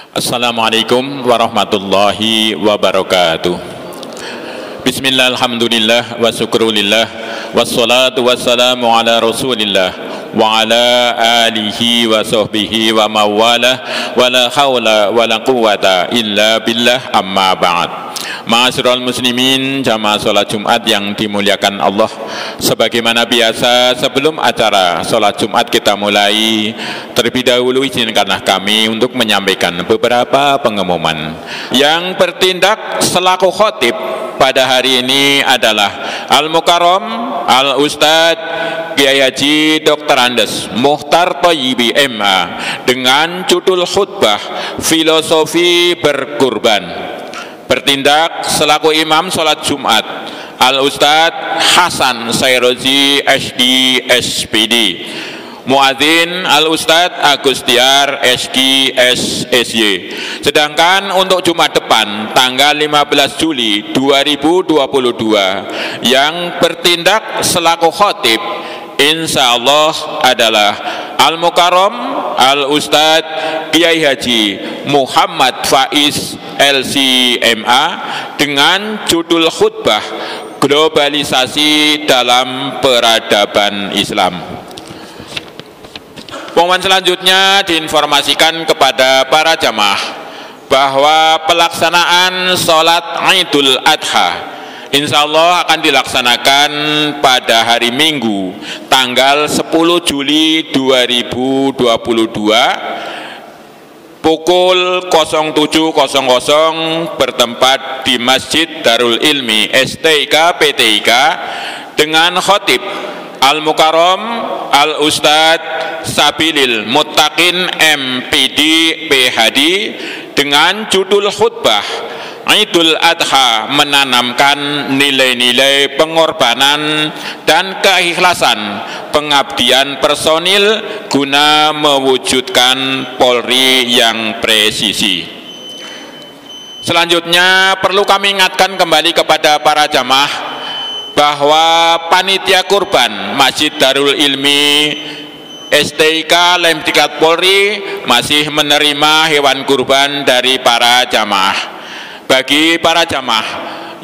Assalamualaikum warahmatullahi wabarakatuh. Bismillah, alhamdulillah, wa syukrulillah, wassalatu wassalamu ala rasulillah wa ala alihi wa sahbihi wa mawalah, wa la hawla wa la quwata illa billah, amma ba'd. Ma'asyiral muslimin, jamaah sholat Jumat yang dimuliakan Allah. Sebagaimana biasa, sebelum acara sholat Jumat kita mulai, terlebih dahulu izinkanlah kami untuk menyampaikan beberapa pengumuman. Yang bertindak selaku khotib pada hari ini adalah Al-Mukarram Al-Ustadz Kiai Haji Dr. Andes Mukhtar Thayyibi MA dengan judul khutbah Filosofi Berkurban. Bertindak selaku imam sholat Jumat Al-Ustadz Hasan Sayrozi HD SPD. Muadzin Al-Ustadz Agustiar SG SSY. Sedangkan untuk Jumat depan tanggal 15 Juli 2022 yang bertindak selaku khotib insya Allah adalah Al-Mukarram Al-Ustadz Kiai Haji Muhammad Faiz LCMA dengan judul khutbah Globalisasi dalam Peradaban Islam. Pengumuman selanjutnya diinformasikan kepada para jamaah bahwa pelaksanaan sholat Idul Adha insya Allah akan dilaksanakan pada hari Minggu tanggal 10 Juli 2022 pukul 07.00 bertempat di Masjid Darul Ilmi STIK PTIK dengan khotib Al-Mukarram Al-Ustadz Sabilil Muttaqin MPD PhD dengan judul khutbah Idul Adha menanamkan nilai-nilai pengorbanan dan keikhlasan pengabdian personil guna mewujudkan Polri yang presisi. Selanjutnya perlu kami ingatkan kembali kepada para jamaah bahwa panitia kurban Masjid Darul Ilmi STIK Lemdiklat Polri masih menerima hewan kurban dari para jamaah. Bagi para jamaah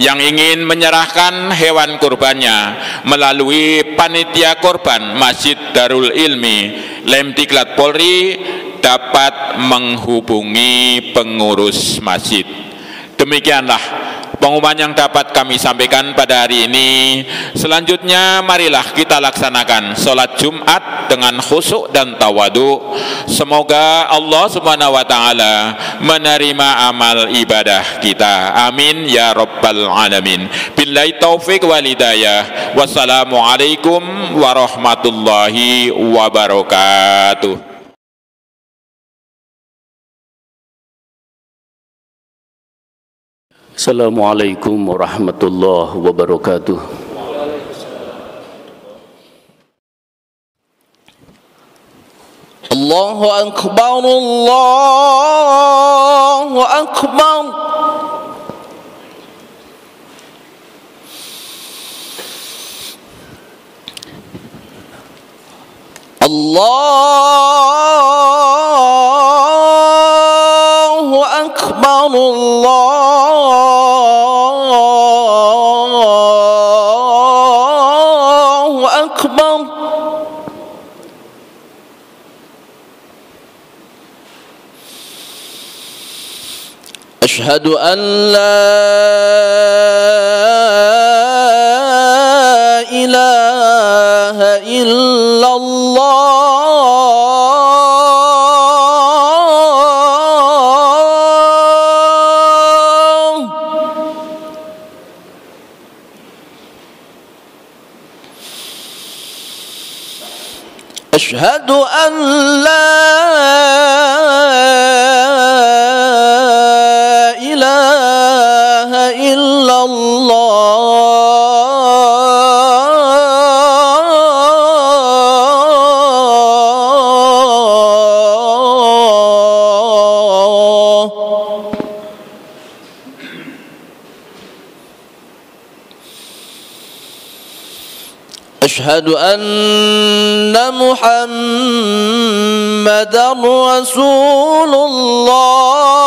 yang ingin menyerahkan hewan kurbannya melalui panitia kurban Masjid Darul Ilmi Lemdiklat Polri dapat menghubungi pengurus masjid. Demikianlah pengumuman yang dapat kami sampaikan pada hari ini. Selanjutnya marilah kita laksanakan sholat Jumat dengan khusyuk dan tawadu. Semoga Allah Subhanahu wa ta'ala menerima amal ibadah kita. Amin ya rabbal alamin. Billahi taufiq wal hidayah. Wassalamualaikum warahmatullahi wabarakatuh. Assalamualaikum warahmatullahi wabarakatuh. Allahu Akbar, Allahu Akbar. Allahu Akbar, Allahu Akbar. Ashhadu an la ilaha illallah. أشهد أن لا إله إلا الله. أشهد أن محمدا رسول الله.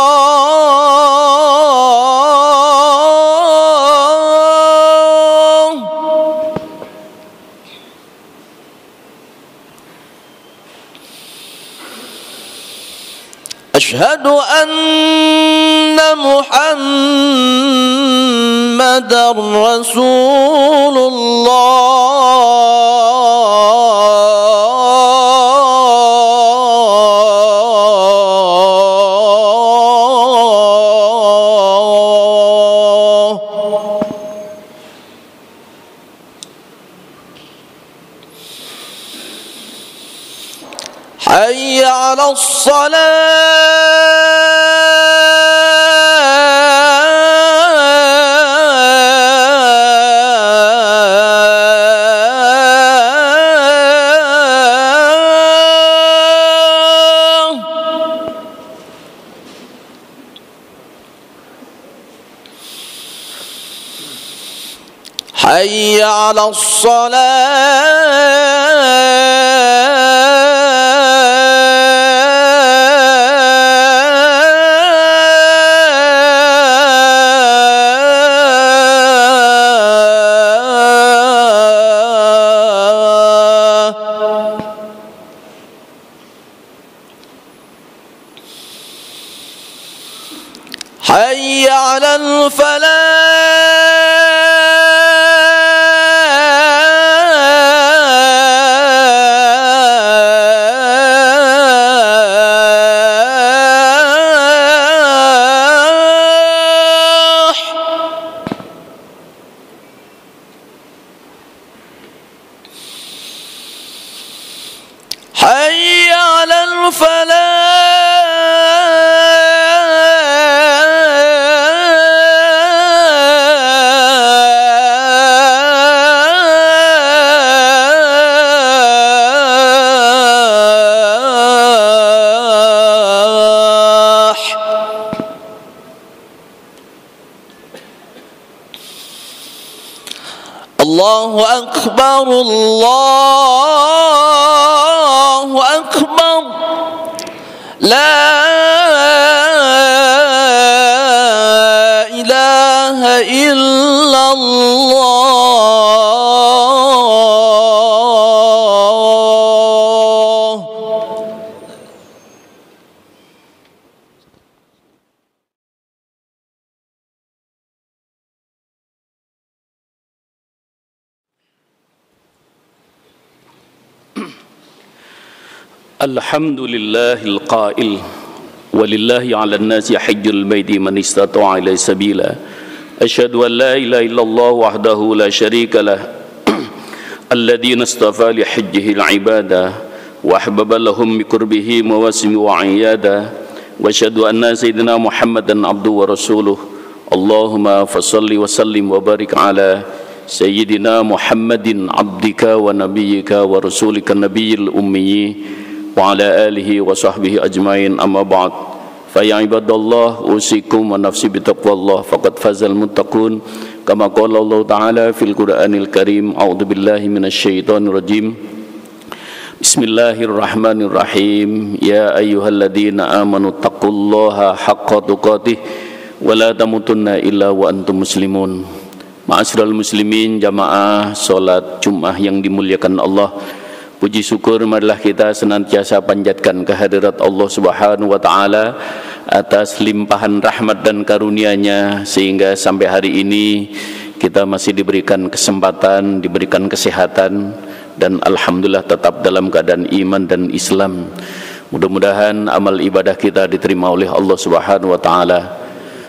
أشهد أن محمدا رسول الله. حي على حي على حي على الفلاح. حي على الفلاح. الله أكبر الله أكبر لا إله إلا الله. الحمد لله القائل ولله على الناس حج البيت من استطاع إليه سبيلا أشهد أن لا إله إلا الله وحده لا شريك له الذين اصطفى لحجه العبادة وأحبب لهم بقربه مواسم وعيادا وأشهد أن سيدنا محمدا عبده ورسوله اللهم فصل وسلم وبارك على سيدنا محمد عبدك ونبيك ورسولك النبي الأمي وعلى آله وصحبه أجمعين. أما بعد فيا عباد الله أوصيكم ونفسي بتقوى الله فقد فاز المتقون كما قال الله تعالى في القرآن الكريم أعوذ بالله من الشيطان الرجيم بسم الله الرحمن الرحيم يا أيها الذين آمنوا اتقوا الله حق تقاته ولا تموتن إلا وأنتم مسلمون. Ma'asyiral muslimin, jamaah salat Jumat yang dimuliakan Allah, puji syukur marilah kita senantiasa panjatkan kehadirat Allah Subhanahu wa taala atas limpahan rahmat dan karunia-Nya sehingga sampai hari ini kita masih diberikan kesempatan, diberikan kesehatan dan alhamdulillah tetap dalam keadaan iman dan Islam. Mudah-mudahan amal ibadah kita diterima oleh Allah Subhanahu wa taala.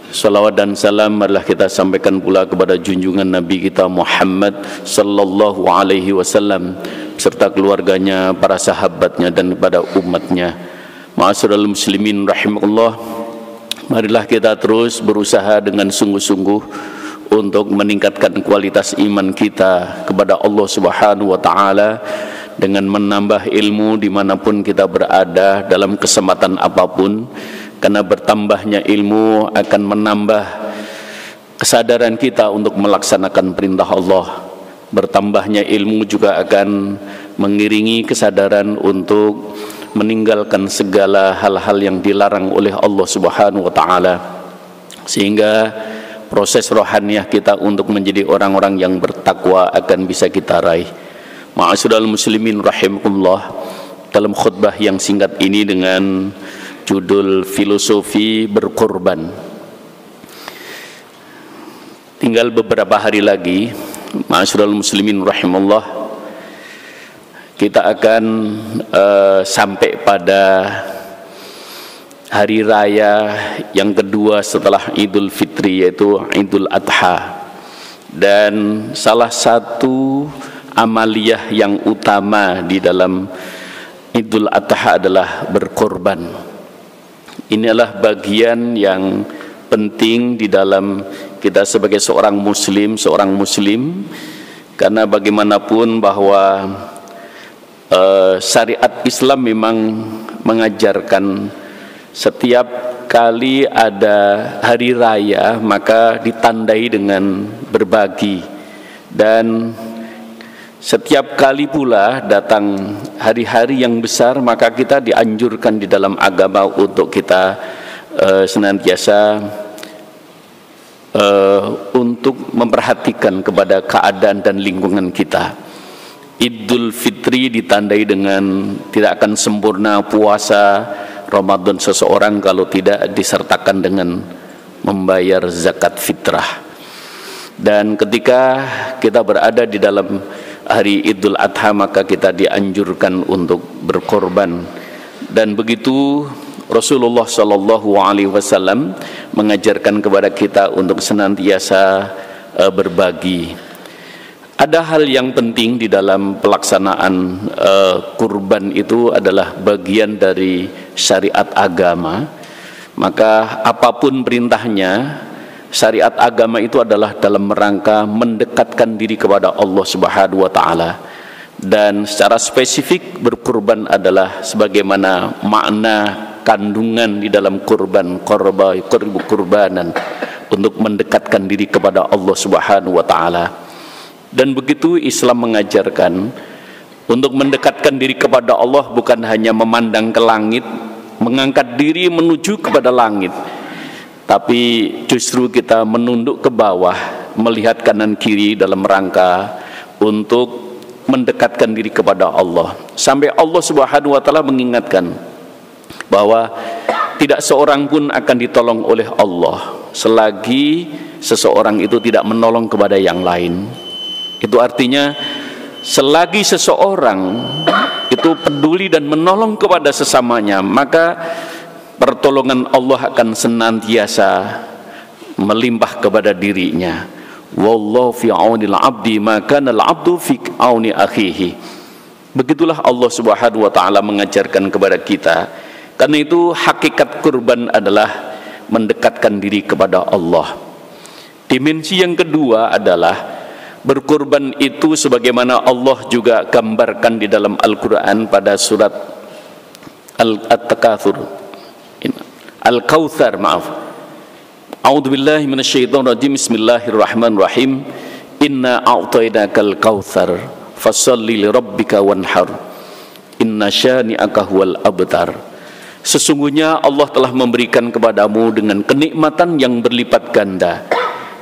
Salawat dan salam marilah kita sampaikan pula kepada junjungan Nabi kita Muhammad sallallahu alaihi wasallam serta keluarganya, para sahabatnya dan kepada umatnya. Ma'asyiral muslimin rahimakumullah, marilah kita terus berusaha dengan sungguh-sungguh untuk meningkatkan kualitas iman kita kepada Allah Subhanahu wa taala dengan menambah ilmu dimanapun kita berada dalam kesempatan apapun. Karena bertambahnya ilmu akan menambah kesadaran kita untuk melaksanakan perintah Allah. Bertambahnya ilmu juga akan mengiringi kesadaran untuk meninggalkan segala hal-hal yang dilarang oleh Allah Subhanahu wa taala. Sehingga proses rohaniah kita untuk menjadi orang-orang yang bertakwa akan bisa kita raih. Ma'asyiral muslimin rahimakumullah, dalam khutbah yang singkat ini dengan berjudul Filosofi Berkorban. Tinggal beberapa hari lagi, ma'asyiral muslimin rahimallah, kita akan sampai pada hari raya yang kedua setelah Idul Fitri, yaitu Idul Adha. Dan salah satu amaliyah yang utama di dalam Idul Adha adalah berkorban. Ini adalah bagian yang penting di dalam kita sebagai seorang muslim, karena bagaimanapun bahwa syariat Islam memang mengajarkan setiap kali ada hari raya maka ditandai dengan berbagi, dan setiap kali pula datang hari-hari yang besar maka kita dianjurkan di dalam agama untuk kita senantiasa untuk memperhatikan kepada keadaan dan lingkungan kita. Idul Fitri ditandai dengan tidak akan sempurna puasa Ramadan seseorang kalau tidak disertakan dengan membayar zakat fitrah. Dan ketika kita berada di dalam hari Idul Adha maka kita dianjurkan untuk berkorban. Dan begitu Rasulullah SAW mengajarkan kepada kita untuk senantiasa berbagi. Ada hal yang penting di dalam pelaksanaan kurban itu adalah bagian dari syariat agama. Maka apapun perintahnya, syariat agama itu adalah dalam rangka mendekatkan diri kepada Allah Subhanahu wa taala. Dan secara spesifik berkurban adalah sebagaimana makna kandungan di dalam kurbanan untuk mendekatkan diri kepada Allah Subhanahu wa taala. Dan begitu Islam mengajarkan untuk mendekatkan diri kepada Allah bukan hanya memandang ke langit, mengangkat diri menuju kepada langit, tapi justru kita menunduk ke bawah, melihat kanan kiri dalam rangka untuk mendekatkan diri kepada Allah. Sampai Allah Subhanahu wa taala mengingatkan bahwa tidak seorang pun akan ditolong oleh Allah selagi seseorang itu tidak menolong kepada yang lain. Itu artinya selagi seseorang itu peduli dan menolong kepada sesamanya, maka pertolongan Allah akan senantiasa melimpah kepada dirinya. Wallahu fi aunil abdi ma kana al abdu fi auni akhihi. Begitulah Allah Subhanahu wa taala mengajarkan kepada kita. Karena itu hakikat kurban adalah mendekatkan diri kepada Allah. Dimensi yang kedua adalah berkurban itu sebagaimana Allah juga gambarkan di dalam Al-Quran pada surat Al-Takatsur, Al-Kautsar, A'udzubillahi minasyaitonirrajim. Bismillahirrahmanirrahim. Inna a'tainakal kautsar fasholli lirabbika wanhar. Inna syani'aka huwal abtar. Sesungguhnya Allah telah memberikan kepadamu dengan kenikmatan yang berlipat ganda.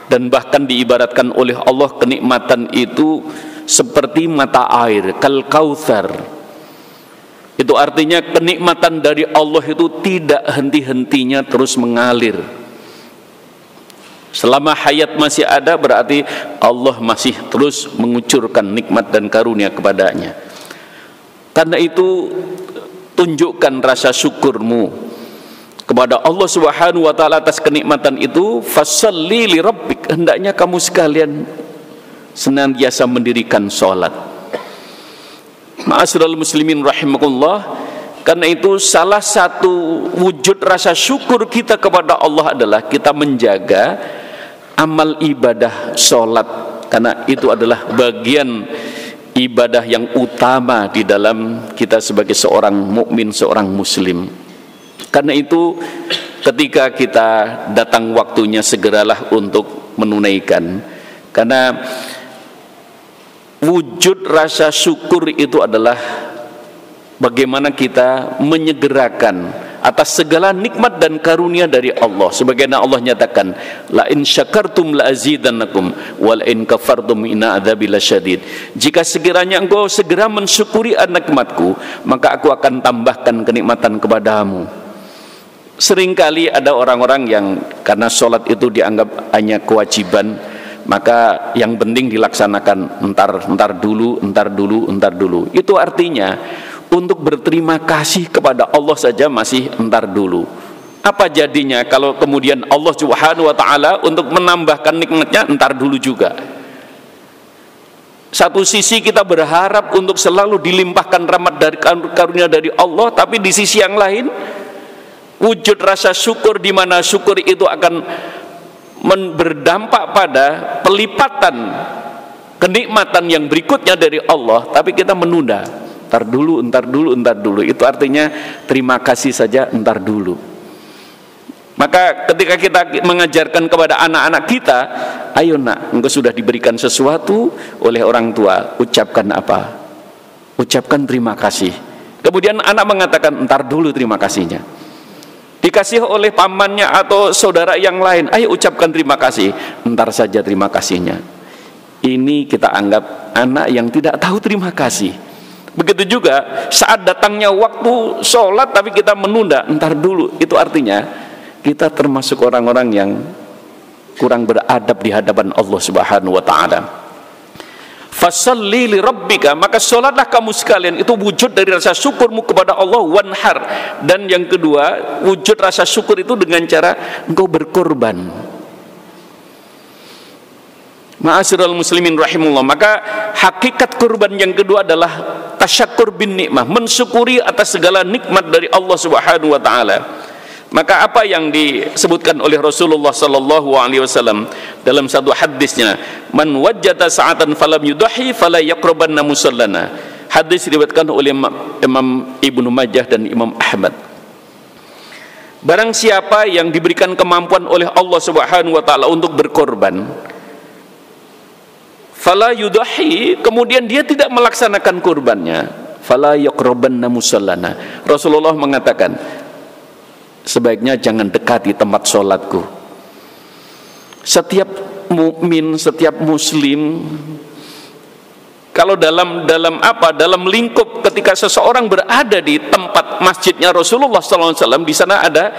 Dan bahkan diibaratkan oleh Allah kenikmatan itu seperti mata air, kal kautsar. Itu artinya kenikmatan dari Allah itu tidak henti-hentinya terus mengalir. Selama hayat masih ada berarti Allah masih terus mengucurkan nikmat dan karunia kepadanya. Karena itu tunjukkan rasa syukurmu kepada Allah Subhanahu wa taala atas kenikmatan itu. Fasholli li rabbik, hendaknya kamu sekalian senantiasa mendirikan salat. Ma'asyiral muslimin rahimakumullah. Karena itu salah satu wujud rasa syukur kita kepada Allah adalah kita menjaga amal ibadah salat, karena itu adalah bagian ibadah yang utama di dalam kita sebagai seorang mukmin, seorang muslim. Karena itu ketika kita datang waktunya segeralah untuk menunaikan, karena wujud rasa syukur itu adalah bagaimana kita menyegerakan atas segala nikmat dan karunia dari Allah. Sebagaimana Allah nyatakan, la in syakartum la azidannakum wal in kafartum inna adzabi lasyadid. Jika sekiranya engkau segera mensyukuri nikmatku, maka aku akan tambahkan kenikmatan kepadamu. Seringkali ada orang-orang yang karena sholat itu dianggap hanya kewajiban, maka yang penting dilaksanakan entar dulu. Itu artinya untuk berterima kasih kepada Allah saja masih entar dulu. Apa jadinya kalau kemudian Allah Subhanahu wa ta'ala untuk menambahkan nikmatnya entar dulu juga? Satu sisi kita berharap untuk selalu dilimpahkan rahmat dari karunia dari Allah, tapi di sisi yang lain wujud rasa syukur, di mana syukur itu akan berdampak pada pelipatan kenikmatan yang berikutnya dari Allah, tapi kita menunda, entar dulu. Itu artinya terima kasih saja entar dulu. Maka ketika kita mengajarkan kepada anak-anak kita, ayo nak, engkau sudah diberikan sesuatu oleh orang tua, ucapkan apa? Ucapkan terima kasih. Kemudian anak mengatakan entar dulu terima kasihnya. Dikasih oleh pamannya atau saudara yang lain, ayo ucapkan terima kasih, entar saja terima kasihnya. Ini kita anggap anak yang tidak tahu terima kasih. Begitu juga saat datangnya waktu sholat tapi kita menunda, entar dulu. Itu artinya kita termasuk orang-orang yang kurang beradab di hadapan Allah Subhanahu wa ta'ala. Fasalli li rabbika, maka sholatlah kamu sekalian. Itu wujud dari rasa syukurmu kepada Allah. Wanhar, dan yang kedua, wujud rasa syukur itu dengan cara engkau berkorban. Ma'asyiral muslimin rahimullah. Maka hakikat kurban yang kedua adalah tasyakur bin nikmah, mensyukuri atas segala nikmat dari Allah Subhanahu wa ta'ala. Maka apa yang disebutkan oleh Rasulullah sallallahu alaihi wasallam dalam satu hadisnya, man wajjata sa'atan falam yudahi fala yaqrabanna musallana. Hadis diriwayatkan oleh Imam Ibnu Majah dan Imam Ahmad. Barang siapa yang diberikan kemampuan oleh Allah Subhanahu wa taala untuk berkorban, fala yudahi, kemudian dia tidak melaksanakan kurbannya, fala yaqrabanna musallana. Rasulullah mengatakan, sebaiknya jangan dekati tempat sholatku. Setiap mukmin, setiap muslim, kalau dalam lingkup ketika seseorang berada di tempat masjidnya Rasulullah SAW, di sana ada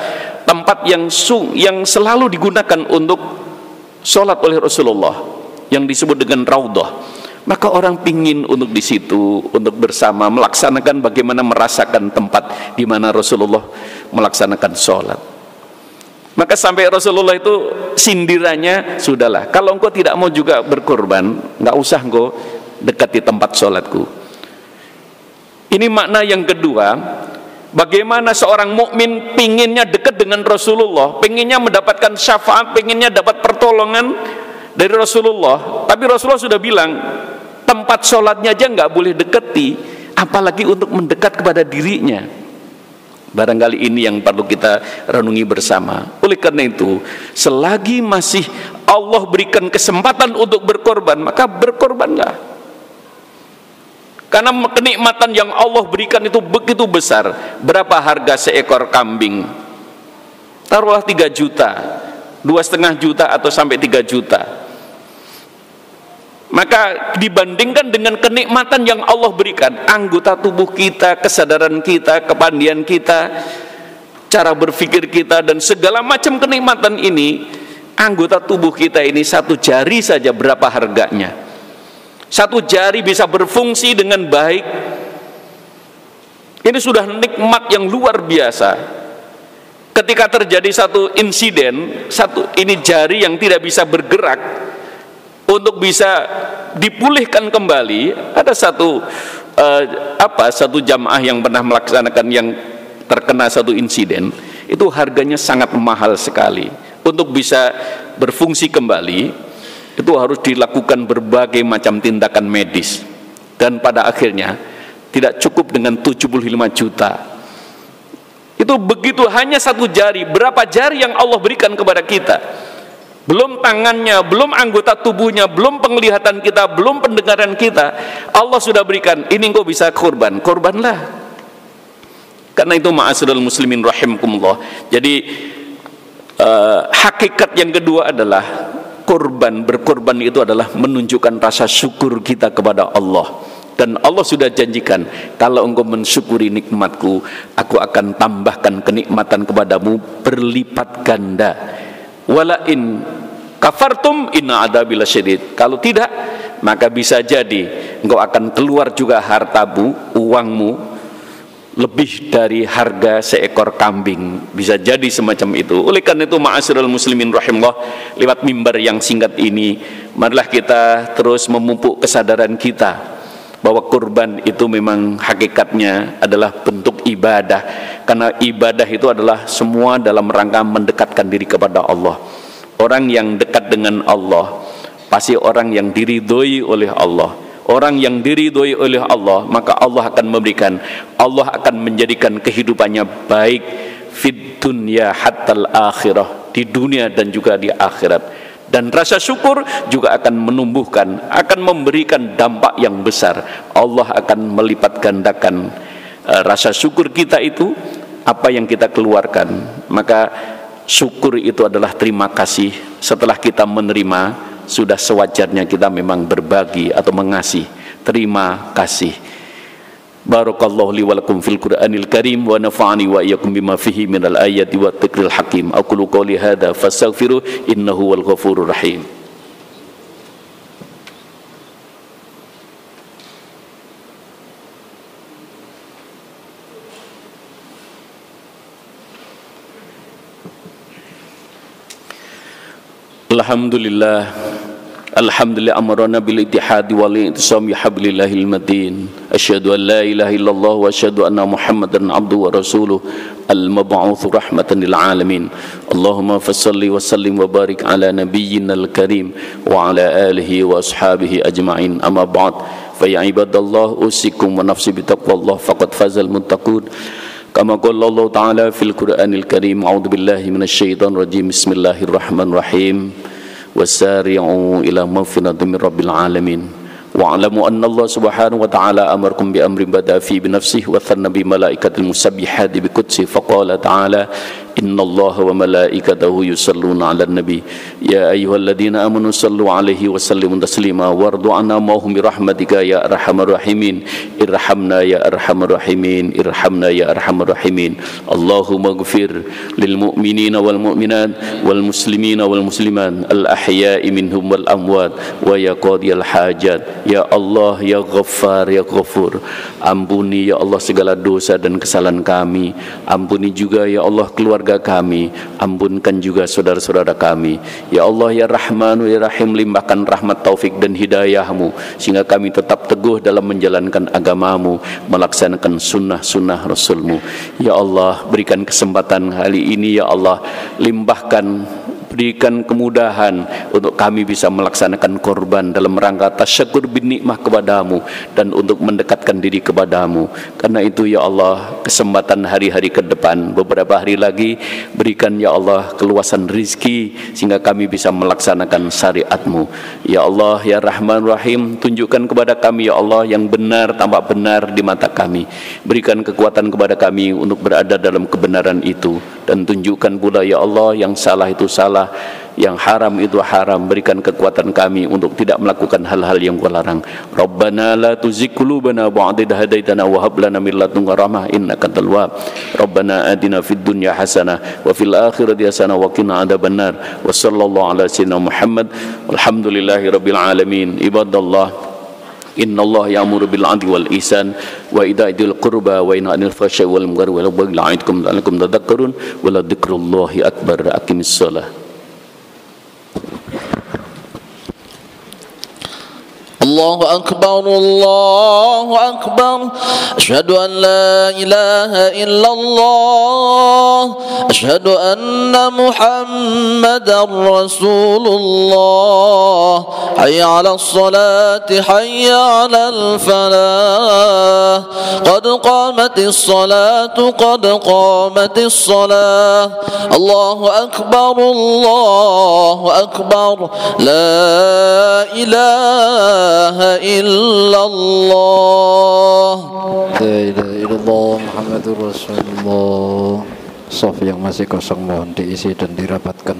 tempat yang selalu digunakan untuk sholat oleh Rasulullah, yang disebut dengan raudhah. Maka orang pingin untuk di situ, untuk bersama melaksanakan, bagaimana merasakan tempat di mana Rasulullah melaksanakan sholat. Maka sampai Rasulullah itu sindirannya, sudahlah, kalau engkau tidak mau juga berkorban, nggak usah engkau dekati tempat sholatku. Ini makna yang kedua. Bagaimana seorang mukmin pinginnya dekat dengan Rasulullah, pinginnya mendapatkan syafaat, pinginnya dapat pertolongan dari Rasulullah, tapi Rasulullah sudah bilang tempat sholatnya aja nggak boleh deketi, apalagi untuk mendekat kepada dirinya. Barangkali ini yang perlu kita renungi bersama. Oleh karena itu, selagi masih Allah berikan kesempatan untuk berkorban, maka berkorbanlah. Karena kenikmatan yang Allah berikan itu begitu besar. Berapa harga seekor kambing? Taruhlah 3 juta, 2,5 juta atau sampai 3 juta. Maka dibandingkan dengan kenikmatan yang Allah berikan, anggota tubuh kita, kesadaran kita, kepandian kita, cara berpikir kita, dan segala macam kenikmatan ini, anggota tubuh kita ini, 1 jari saja berapa harganya? 1 jari bisa berfungsi dengan baik. Ini sudah nikmat yang luar biasa. Ketika terjadi satu insiden, ini jari yang tidak bisa bergerak, untuk bisa dipulihkan kembali, ada satu jamaah yang pernah melaksanakan yang terkena satu insiden, itu harganya sangat mahal sekali. Untuk bisa berfungsi kembali, itu harus dilakukan berbagai macam tindakan medis, dan pada akhirnya tidak cukup dengan 75 juta. Itu begitu, hanya 1 jari. Berapa jari yang Allah berikan kepada kita? Belum tangannya, belum anggota tubuhnya, belum penglihatan kita, belum pendengaran kita, Allah sudah berikan. Ini engkau bisa korban, korbanlah. Karena itu ma'asyiral muslimin rahimakumullah. Jadi hakikat yang kedua adalah berkorban itu adalah menunjukkan rasa syukur kita kepada Allah. Dan Allah sudah janjikan, kalau engkau mensyukuri nikmatku, aku akan tambahkan kenikmatan kepadamu berlipat ganda. Wala in kafartum inna adabi lasyadid. Kalau tidak, maka bisa jadi engkau akan keluar juga hartamu, uangmu lebih dari harga seekor kambing. Bisa jadi semacam itu. Oleh karena itu, ma'asyiral muslimin rahimahullah, lewat mimbar yang singkat ini, marilah kita terus memupuk kesadaran kita bahwa kurban itu memang hakikatnya adalah bentuk ibadah. Karena ibadah itu adalah semua dalam rangka mendekatkan diri kepada Allah. Orang yang dekat dengan Allah pasti orang yang diridhoi oleh Allah. Orang yang diridhoi oleh Allah, maka Allah akan memberikan, Allah akan menjadikan kehidupannya baik fid dunya hatal akhirah, di dunia dan juga di akhirat. Dan rasa syukur juga akan menumbuhkan, akan memberikan dampak yang besar. Allah akan melipat gandakan rasa syukur kita itu, apa yang kita keluarkan. Maka syukur itu adalah terima kasih. Setelah kita menerima, sudah sewajarnya kita memang berbagi atau mengasih. Terima kasih. Barakallahu li wa lakum fil Qur'anil Karim wa nafa'ani wa iyyakum bima fihi minal ayati wat dzikril hakim. Aqulu qouli hadza fastaghfiru innahu wal ghafurur rahim. Alhamdulillah, alhamdulillah amarana bil ittihadi wal i'tisam bi hablillahil matin. Asyhadu an la ilaha illallah wa asyhadu anna Muhammadan abduhu wa rasuluh al mab'uts rahmatan lil alamin. Allahumma fassalli wa sallim wa barik ala nabiyyinal karim wa ala alihi wa ashabihi ajma'in. Amma ba'd, fa ya ibadallah usikum wa nafsi bi taqwallah faqad fazal muttaqun. Kama qala Allah Ta'ala fil Qur'anil Karim, a'udzu billahi minasyaitonir rajim. Bismillahirrahmanirrahim. Wasari'u ila maghfiratin min rabbil alamin. Wa'lamu anna Allah subhanahu wa ta'ala amarkum bi amrin bada fi bi nafsihi wa thanna bi malaikatil musabbihati bi qudsi faqala ta'ala inna Allaha wa malaikatahu yusalluna 'alan nabi ya ayyuhalladzina amanu sallu 'alaihi wa sallimu taslima wardu 'anna ma'hum bi rahmatika ya arhamar rahimin irhamna ya arhamar rahimin irhamna ya arhamar rahimin. Allahumma ighfir lil mu'minina wal mu'minat wal muslimina wal muslimat al ahya'i minhum wal amwat wa ya qadiyal hajat. Ya Allah, ya Ghaffar, ya Ghafur, ampuni ya Allah segala dosa dan kesalahan kami. Ampuni juga ya Allah keluarga kami. Ampunkan juga saudara-saudara kami. Ya Allah, ya Rahmanu, ya Rahim, limpahkan rahmat taufik dan hidayahmu sehingga kami tetap teguh dalam menjalankan agamamu, melaksanakan sunnah-sunnah Rasulmu. Ya Allah, berikan kesempatan kali ini ya Allah, limpahkan, berikan kemudahan untuk kami bisa melaksanakan korban dalam rangka tasyakur bin nikmah kepadamu dan untuk mendekatkan diri kepadamu. Karena itu ya Allah, kesempatan hari-hari ke depan, beberapa hari lagi, berikan ya Allah keluasan rizki sehingga kami bisa melaksanakan syariatmu. Ya Allah, ya Rahman Rahim, tunjukkan kepada kami ya Allah yang benar tampak benar di mata kami. Berikan kekuatan kepada kami untuk berada dalam kebenaran itu, dan tunjukkan pula ya Allah yang salah itu salah, yang haram itu haram. Berikan kekuatan kami untuk tidak melakukan hal-hal yang kau larang. Rabbana la tuzigh qulubana ba'da idh hadaitana wa hab lana min ladunka rahmah innaka antal wahhab. Rabbana atina fid dunya hasanah wa fil akhirati hasanah wa qina adzabannar. Wa sallallahu ala sayyidina Muhammad walhamdulillahi rabbil alamin. Ibadallah, inna Allah ya'muru bil 'adli wal ihsan wa ita'il qurba wa yanha 'anil fahsya'i wal munkari wal baghi ya'idukum la'allakum tadhakkarun wa la dzikrullahi akbar. Aqimis shalah. الله أكبر الله أكبر أشهد أن لا إله إلا الله أشهد أن محمدا رسول الله حي على الصلاة حي على الفلاح قد قامت الصلاة قد قامت الصلاة الله أكبر لا إله إلا الله لا إله إلا الله محمد رسول الله. Sof yang masih kosong mohon diisi dan dirapatkan.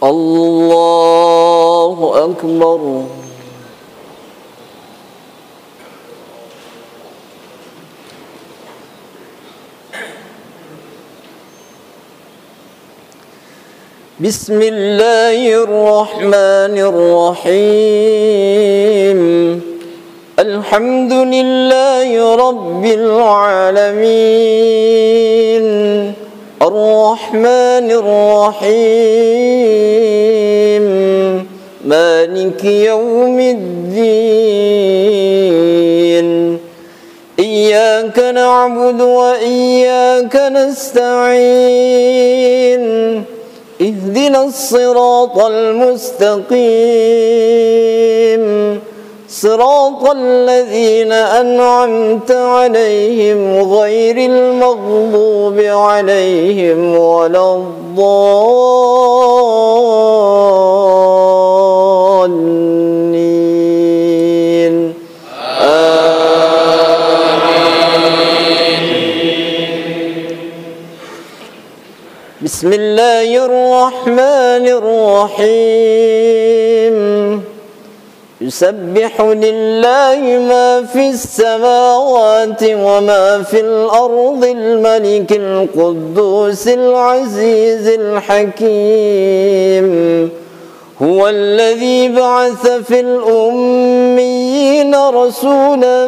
الله أكبر. بسم الله الرحمن الرحيم. الحمد لله رب العالمين الرحمن الرحيم مالك يوم الدين إياك نعبد وإياك نستعين اهدنا الصراط المستقيم صراط الذين أنعمت عليهم غير المغضوب عليهم ولا الضالين بسم الله الرحمن الرحيم. يسبح لله ما في السماوات وما في الأرض الملك القدوس العزيز الحكيم. هو الذي بعث في الأميين رسولا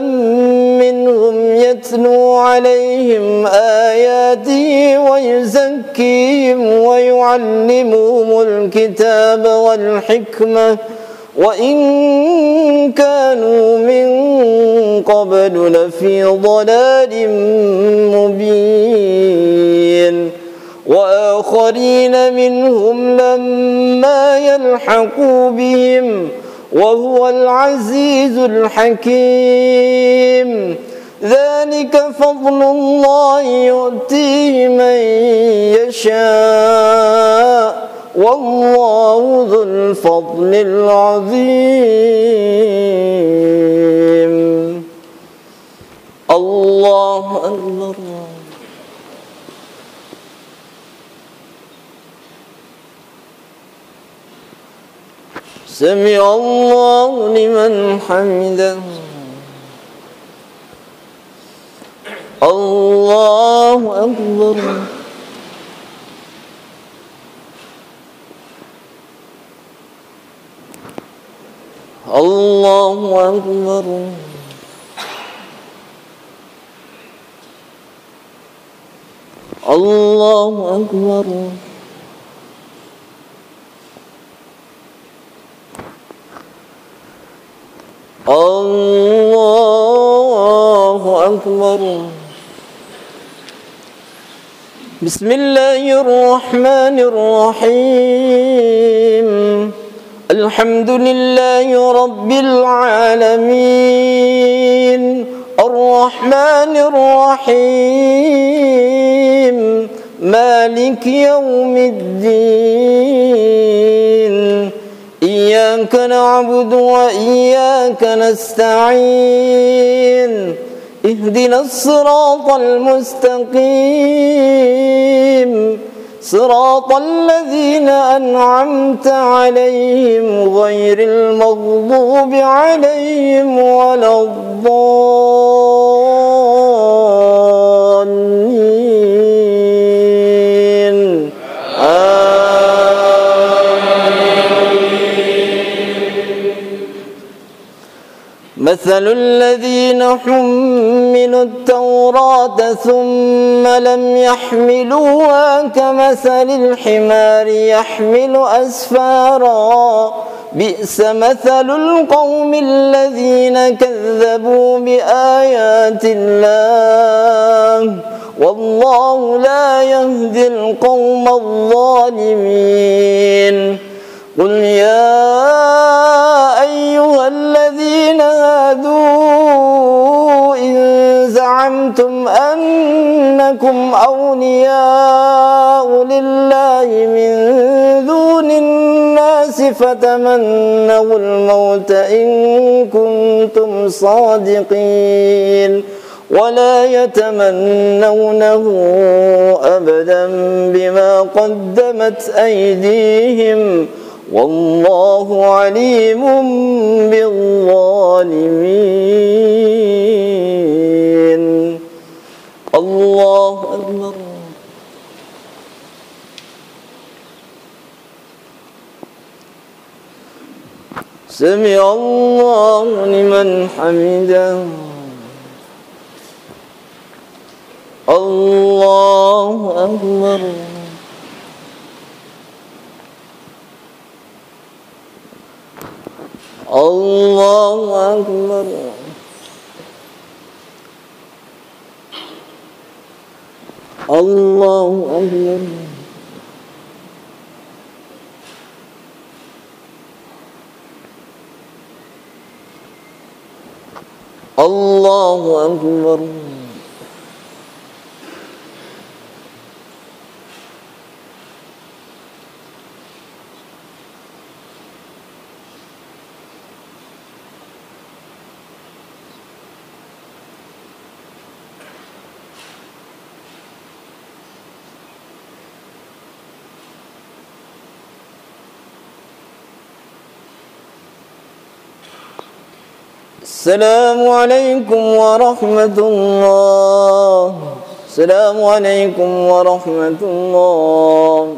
منهم يتلو عليهم آياته ويزكيهم ويعلمهم الكتاب والحكمة وإن كانوا من قبل لفي ضلال مبين وآخرين منهم لما يلحقوا بهم وهو العزيز الحكيم. ذلك فضل الله يؤتيه من يشاء والله ذو الفضل العظيم. الله أكبر. سمع الله لمن حمده. الله أكبر. الله أكبر. الله أكبر. الله أكبر. بسم الله الرحمن الرحيم. الحمد لله رب العالمين الرحمن الرحيم مالك يوم الدين إياك نعبد وإياك نستعين اهدنا الصراط المستقيم صراط الذين أنعمت عليهم غير المغضوب عليهم ولا الضالين مثل الذين حملوا التوراة ثم لم يحملوها كمثل الحمار يحمل أسفارا بئس مثل القوم الذين كذبوا بآيات الله والله لا يهدي القوم الظالمين. قل يا أيها الذين هادوا إن زعمتم أنكم أولياء لله من دون الناس فتمنوا الموت إن كنتم صادقين ولا يتمنونه أبدا بما قدمت أيديهم والله عليم بالظالمين. الله أكبر. سمع الله لمن حمده. الله أكبر. الله أكبر. الله أكبر. الله أكبر. السلام عليكم ورحمة الله. السلام عليكم ورحمة الله.